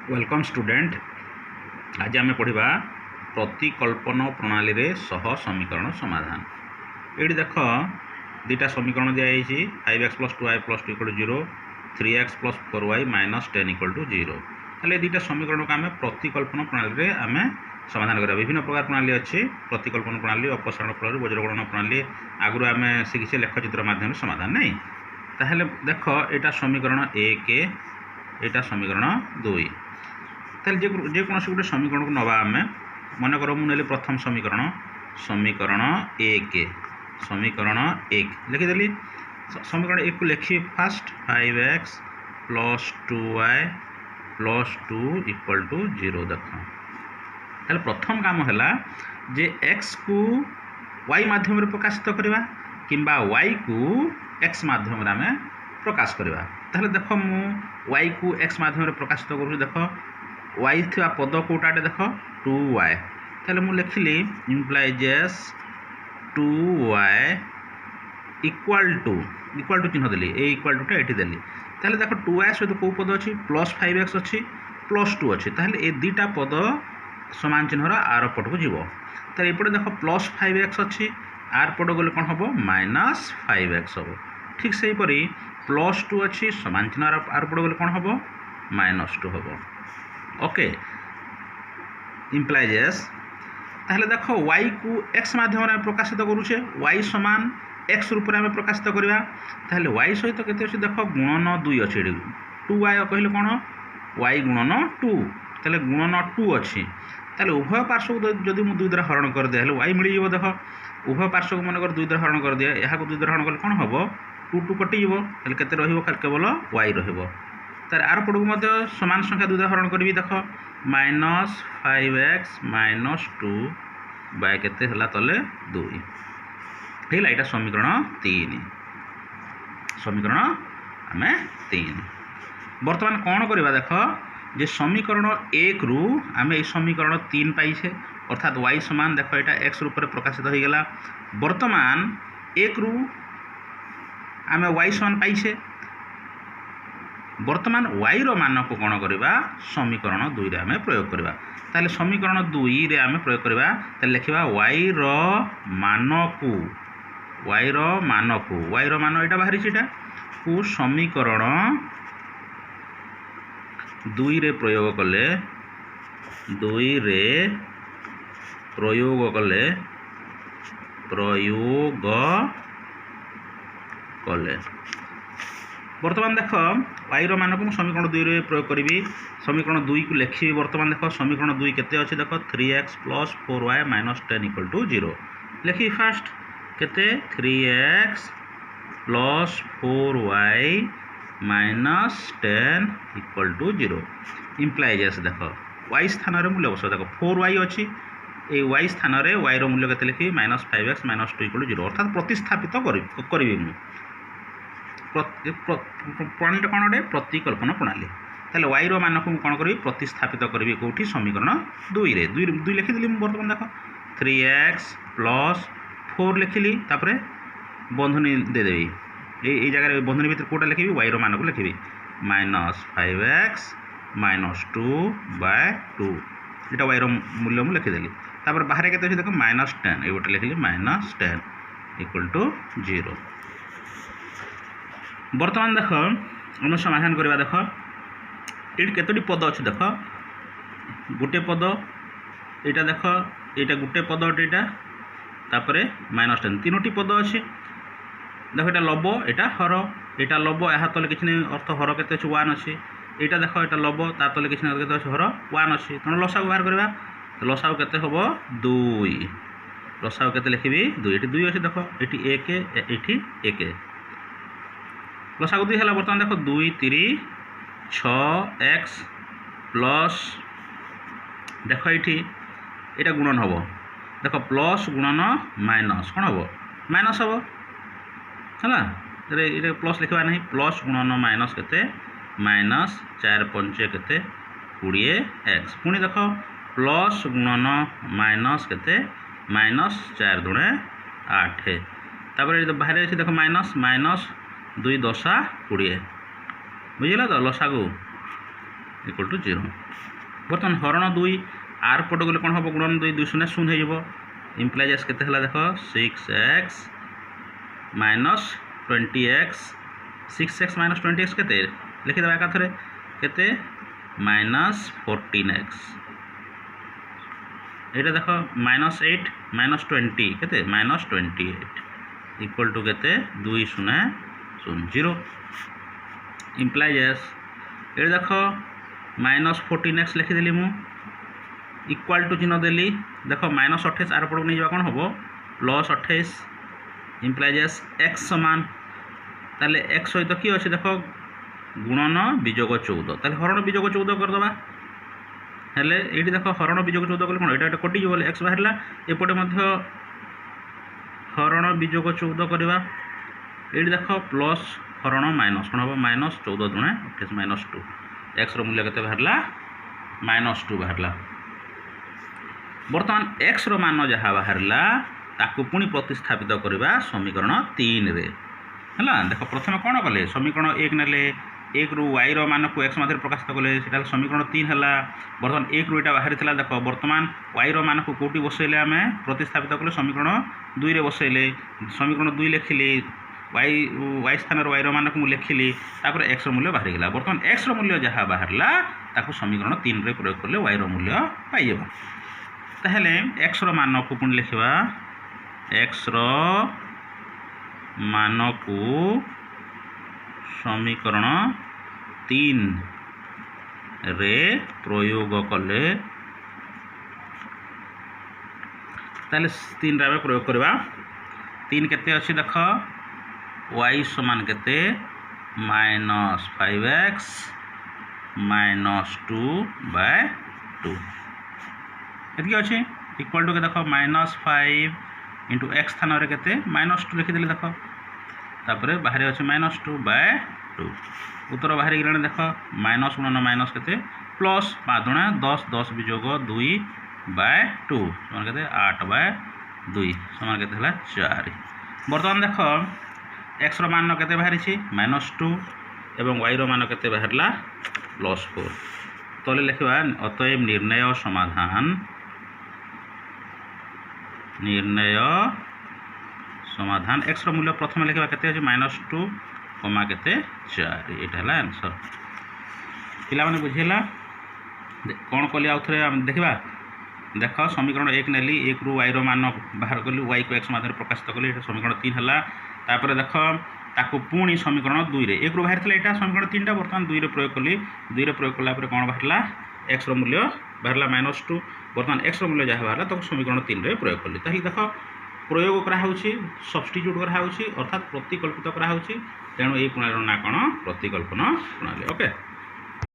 Welcome student. आज आम पढ़ा प्रतिकल्पन प्रणाली रे सह समीकरण समाधान। ये देख दुटा समीकरण दिखाई 5x + 2y + 2 = 0, 3x + 4y - 10 = 0। ताले दुटा समीकरण को आम प्रतिकल्पन प्रणाली रे आम समाधान करा। विभिन्न प्रकार प्रणाली अच्छी, प्रतिकल्पन प्रणाली, अपसारण प्रणाली, वज्रगणन प्रणाली आगुरी आम शिखी लेखचित्र माध्यम समाधान नहीं। ताहले देख यहाँ समीकरण 1, यहाँ समीकरण 2। ताहले जेकोसी गोटे समीकरण को नवा आम मन कर मुझे प्रथम समीकरण समीकरण 1 लिखिदेली। समीकरण 1 को लिखी फास्ट 5x + 2y + 2 = 0। देख ताहले प्रथम काम है जे x को y माध्यम प्रकाशित करवा किंबा y को x माध्यम आम प्रकाश करवा। ताहले देख मु y को x माध्यम प्रकाशित करूँ। देख y थी पद कौटाटे देख 2y। ताहले मु लिखिली इम्प्लाइजेस 2y इक्वाल टू चिन्ह देली, ए इक्वाल टू ये देली। ताहले देख 2y सहित कौ पद अच्छी +5x अच्छी +2 अच्छी। ताहले ए दुटा पद समान चिन्हर आर पट को जीव। ताहले एपटे देख +5x अच्छी, आर पट गले कौन हम -5x हम। ठीक से हीपरी +2 अच्छी, समान चिन्ह आर पट गले कौन हम -2 हम। ओके इम्प्लाइजेस ताहले देख y को x माध्यम प्रकाशित करूचे, y समान x रूप में प्रकाशित करवा। ताहले y सहित केते अछि देख गुणन 2 अछि। 2y कहले कौन y गुणन 2। ताहले गुणन 2 अछि। ताहले उभय पार्श्व को जदि मु 2 द्वारा हरण कर दे हेले y मिल जिवो। देख उभय पार्श्व को मन कर 2 द्वारा हरण कर दिया, यहाँ को 2 द्वारा हरण कले कौन हम 2 कटि जीवो। ताहले केते रहिबो केवल y रहिबो। तार आर पट को मध्य समान संख्या 2 द्वारा हरण करी। देख -5x - 2 बाय केते हला तले 2 हेला। एटा समीकरण 3। समीकरण आम 3 बर्तमान कौन करवा। देख जे समीकरण 1 रु आम ये समीकरण 3 पाइछे, अर्थात y समान देख यहाँ x रूप में प्रकाशित हो गला। बर्तमान 1 रु आम y समान पाइछे। बर्तमान y रो मान को कौन करवा समीकरण 2 रे आम प्रयोग करवा। ताले समीकरण 2 रे आम प्रयोग करवा। ताले लिखिबा y रो मान एटा बाहरी छिटा को समीकरण 2 रे प्रयोग कले बर्तमान देख y रो मान को समीकरण 2 रे प्रयोग करी। समीकरण 2 को लिखी। बर्तमान देख समीकरण 2 केते अछि देख 3x + 4y - 10 = 0 लिखी। फास्ट केते 3x + 4y - 10 = 0 इम्प्लाइजेस देख y स्थान रे मूल्य बस। देख 4y अछि, ए y स्थान रे y रो मूल्य केते लिखी -5x - 2 = 0 अर्थात प्रतिस्थापित करी मु। प्रणाली कौन गोटे प्रतिकल्पन प्रणाली। ताहले y रो मान को कौन करी प्रतिस्थापित करी कौटी समीकरण 2 रे 2 लिखिदेली। बर्तमान देख 3x + 4 लिखिली, तापरे बंधनी देदेवी। ये जगह बंधनी भीतर कौटा लिखी y रो मान को लिखी -5x - 2/2 यहाँ y रो मूल्य मुझे लिखिदेली। तापर बाहर केते अछि देख -10 ये गोटे लिखिली -10 = 0। बर्तमान देख हम समाधान करवा। देख ये केतोटी पद अच्छे। देख गोटे पद यहाँ देख यहाँ गोटे पद अटे तापर -10 तीनोटी पद अच्छे। देख यहाँ लब यहाँ हर, यहाँ लब यहाँ तले किसी नहीं अर्थ हर केते 1 अच्छे। यहाँ देख यहाँ लब ता तले किसी नहीं हर 1 अच्छे। तेणु लसागु बाहर करवा। लसागु केते हम 2। लसागु केते लिखी 2। ये 2 अच्छे। देख ये 1 1 लसागु 2 है। बर्तमान देख 2 3 6x प्लस देख ये गुणन हम। देख प्लस गुणन माइनस कौन हम माइनस हम है। ये प्लस लिखा नहीं, प्लस गुणन माइनस केते -4 5 केते 20x। पुणी देख प्लस गुणन माइनस केते -4 दूणे 8। तापर बाहर अच्छे देख -2 10 20 बुझल तो लसागु इक्वल टू 0 बर्तमान हरण 2 आर पट गले कौन हम गुणन 2 2 शून्य शून्य हो इम्प्लाइज एस के देख 6x minus 20x 6x minus 20x के लिखिदेवा एकाथरे के माइनस 14x ये देख -8 माइनस 20 के माइनस 28 इक्वल टू के 2 शून्य 0 इम्प्लाइज एस ये देख -14x लिखिदेली मु इक्वाल टू चिन्ह देली देख -28 आर पड़क नहीं जा कौन हम +28 इम्प्लाइज एस x समान ताले x सहित किए अच्छे देख गुणन विजोग 14 ताले हरण विजोग 14 करदे हेले ये देख हरण विजोग 14 कले कौन यहाँ कटिज बोले x बाहर एपटे हरण विजोग 14 करवा ये देख प्लस हरण माइनस कौन हम -14 × 28 -2 x मूल्य के बाहर -2 बाहर बर्तमान x मान जहाँ बाहर ताकू पुणी प्रतिस्थापित करवा समीकरण 3 रे है देख प्रथम कौन कले समीकरण 1 ने 1 रु y मान को x मध्य प्रकाशित कले समीकरण 3 है बर्तमान 1 रु यहाँ बाहर देख बर्तमान y मान को कौटी बसैले आम प्रतिस्थापित कले समीकरण 2 रे बसैले समीकरण 2 लिखिली y स्थान y मान को लिखिली x मूल्य बाहर गला बर्तमान x मूल्य जहाँ बाहर ताकू समीकरण 3 रे प्रयोग कले y मूल्य पाइब ताहले x मान को पुणी लिखा x मान को समीकरण 3 रे प्रयोग कले ताले 3 रे प्रयोग करवा 3 केते अच्छी देख y समान केते -5x -2/2 एति अच्छे इक्वल टू के देख -5 इंटू x स्थान रे केते -2 लिखिदेली देख तापर बाहर अच्छे -2/2 उत्तर बाहर गलाने देख माइनस गुणन माइनस के प्लस 5 × 10 10 विजोग 2/2 समान के 8/2 समान के 4 बर्तमान देख x मान के बाहरी -2 एवं y मान के बाहर +4 तले लिखा अतएव निर्णय समाधान x मूल्य प्रथम लिखा के -2 कमा के 4 यहाँ आंसर पिला माने बुझेला कौन कली आउ थे देखा देख समीकरण 1 नेली 1 रु y मान बाहर कली y को x मध्य प्रकाशित कली समीकरण 3 है तापर देख ताकू पुणी समीकरण 2 रे 1 रु बाहर था समीकरण 3 टा बर्तमान 2 रे प्रयोग कली 2 रे प्रयोग कला कौन बाहर x मूल्य बाहर -2 बर्तमान x मूल्य जहाँ बाहर तो समीकरण 3 रे प्रयोग कली ताहले देख प्रयोग कराऊँच सब्स्टिट्यूट कराऊँच अर्थात प्रतिकल्पित कराऊँच तेणु ये प्रणाली ना कौन प्रतिकल्पन प्रणाली ओके।